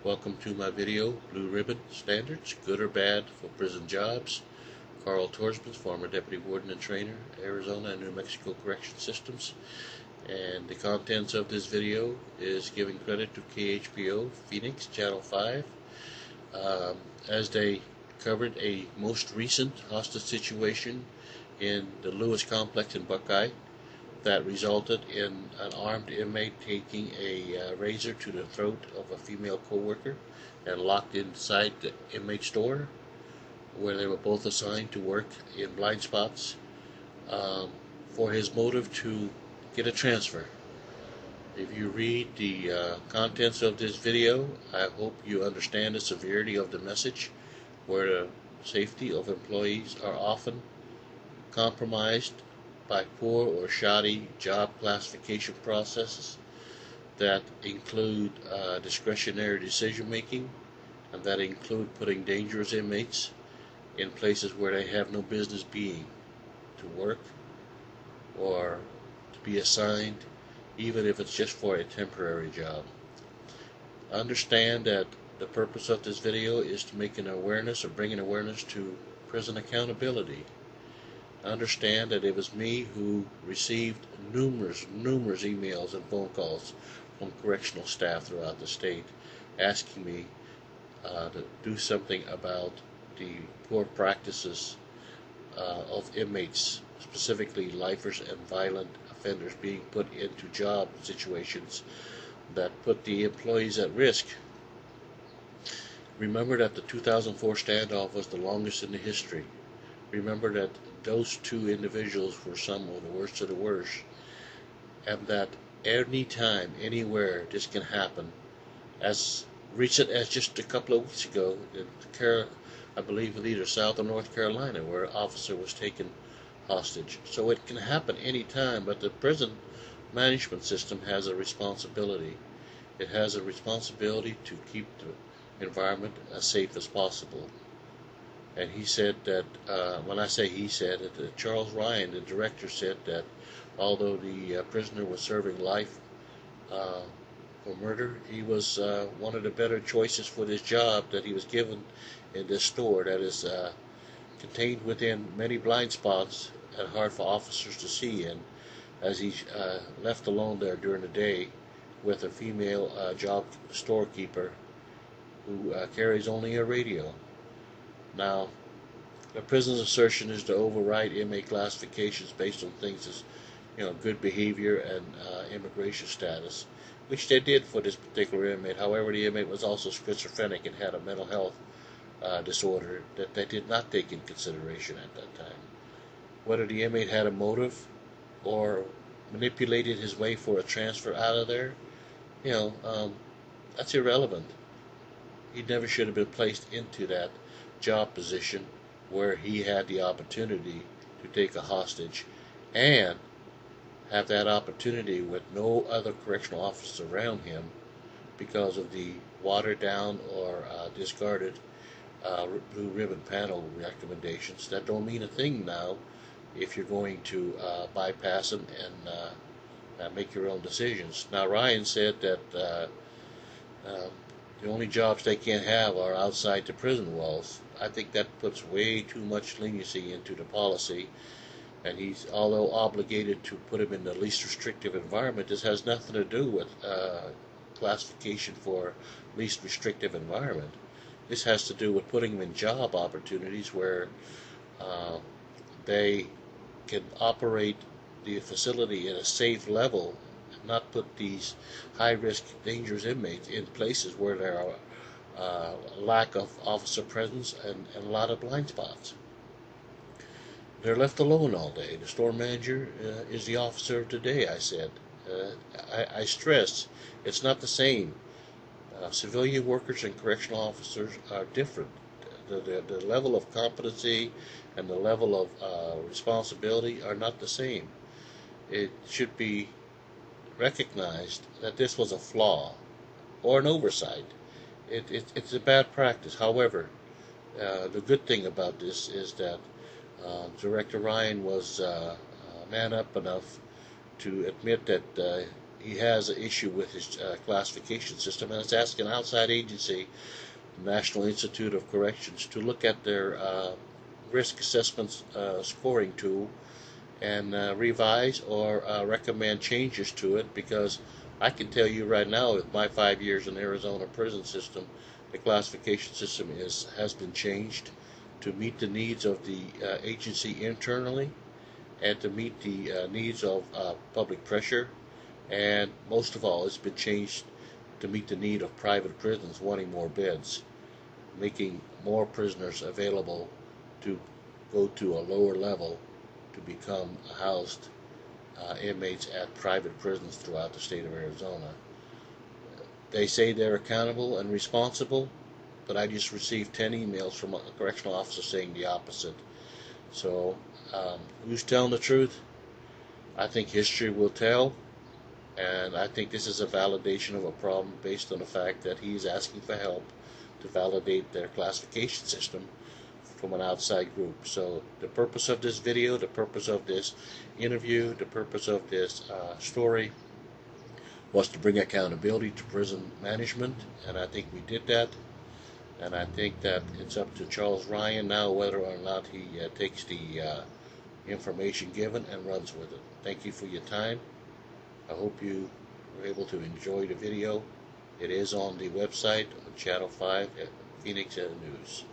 Welcome to my video, Blue Ribbon Standards, Good or Bad for Prison Jobs. Carl Torsman, former Deputy Warden and Trainer, Arizona and New Mexico Correction Systems. And the contents of this video is giving credit to KHPO Phoenix Channel 5 as they covered a most recent hostage situation in the Lewis Complex in Buckeye that resulted in an armed inmate taking a razor to the throat of a female co-worker and locked inside the inmate's door, where they were both assigned to work in blind spots for his motive to get a transfer. If you read the contents of this video, I hope you understand the severity of the message, where the safety of employees are often compromised by poor or shoddy job classification processes that include discretionary decision making, and that include putting dangerous inmates in places where they have no business being, to work or to be assigned, even if it's just for a temporary job. Understand that the purpose of this video is to make an awareness or bring an awareness to prison accountability. Understand that it was me who received numerous emails and phone calls from correctional staff throughout the state asking me to do something about the poor practices of inmates, specifically lifers and violent offenders, being put into job situations that put the employees at risk. Remember that the 2004 standoff was the longest in the history. Remember that those two individuals were some of the worst of the worst, and that anytime, anywhere, this can happen. As recent as just a couple of weeks ago, I believe in either South or North Carolina, where an officer was taken hostage. So it can happen anytime, but the prison management system has a responsibility. It has a responsibility to keep the environment as safe as possible. And he said that, when I say he said, Charles Ryan, the director, said that although the prisoner was serving life for murder, he was one of the better choices for this job that he was given in this store that is contained within many blind spots and hard for officers to see in, as he's left alone there during the day with a female job storekeeper who carries only a radio. Now, the prison's assertion is to override inmate classifications based on things as, good behavior and immigration status, which they did for this particular inmate. However, the inmate was also schizophrenic and had a mental health disorder that they did not take in consideration at that time. Whether the inmate had a motive or manipulated his way for a transfer out of there, that's irrelevant. He never should have been placed into that job position where he had the opportunity to take a hostage and have that opportunity with no other correctional officers around him because of the watered down or discarded blue ribbon panel recommendations that don't mean a thing now if you're going to bypass them and make your own decisions. Now, Ryan said that the only jobs they can't have are outside the prison walls. I think that puts way too much leniency into the policy, and he's, although obligated to put him in the least restrictive environment, this has nothing to do with classification for least restrictive environment. This has to do with putting them in job opportunities where they can operate the facility at a safe level, not put these high-risk, dangerous inmates in places where there are lack of officer presence and a lot of blind spots. They're left alone all day. The store manager is the officer of the day, I said. I stress it's not the same. Civilian workers and correctional officers are different. The level of competency and the level of responsibility are not the same. It should be recognized that this was a flaw or an oversight. It's a bad practice. However, the good thing about this is that Director Ryan was man up enough to admit that he has an issue with his classification system, and it's asking an outside agency, the National Institute of Corrections, to look at their risk assessment scoring tool and revise or recommend changes to it, because I can tell you right now, with my 5 years in the Arizona prison system, the classification system has been changed to meet the needs of the agency internally and to meet the needs of public pressure. And most of all, it's been changed to meet the need of private prisons wanting more beds, making more prisoners available to go to a lower level to become housed inmates at private prisons throughout the state of Arizona. They say they're accountable and responsible, but I just received 10 emails from a correctional officer saying the opposite. So, who's telling the truth? I think history will tell, and I think this is a validation of a problem based on the fact that he's asking for help to validate their classification system from an outside group. So the purpose of this video, the purpose of this interview, the purpose of this story was to bring accountability to prison management, and I think we did that. And I think that it's up to Charles Ryan now whether or not he takes the information given and runs with it. Thank you for your time. I hope you were able to enjoy the video. It is on the website of Channel 5 at Phoenix News.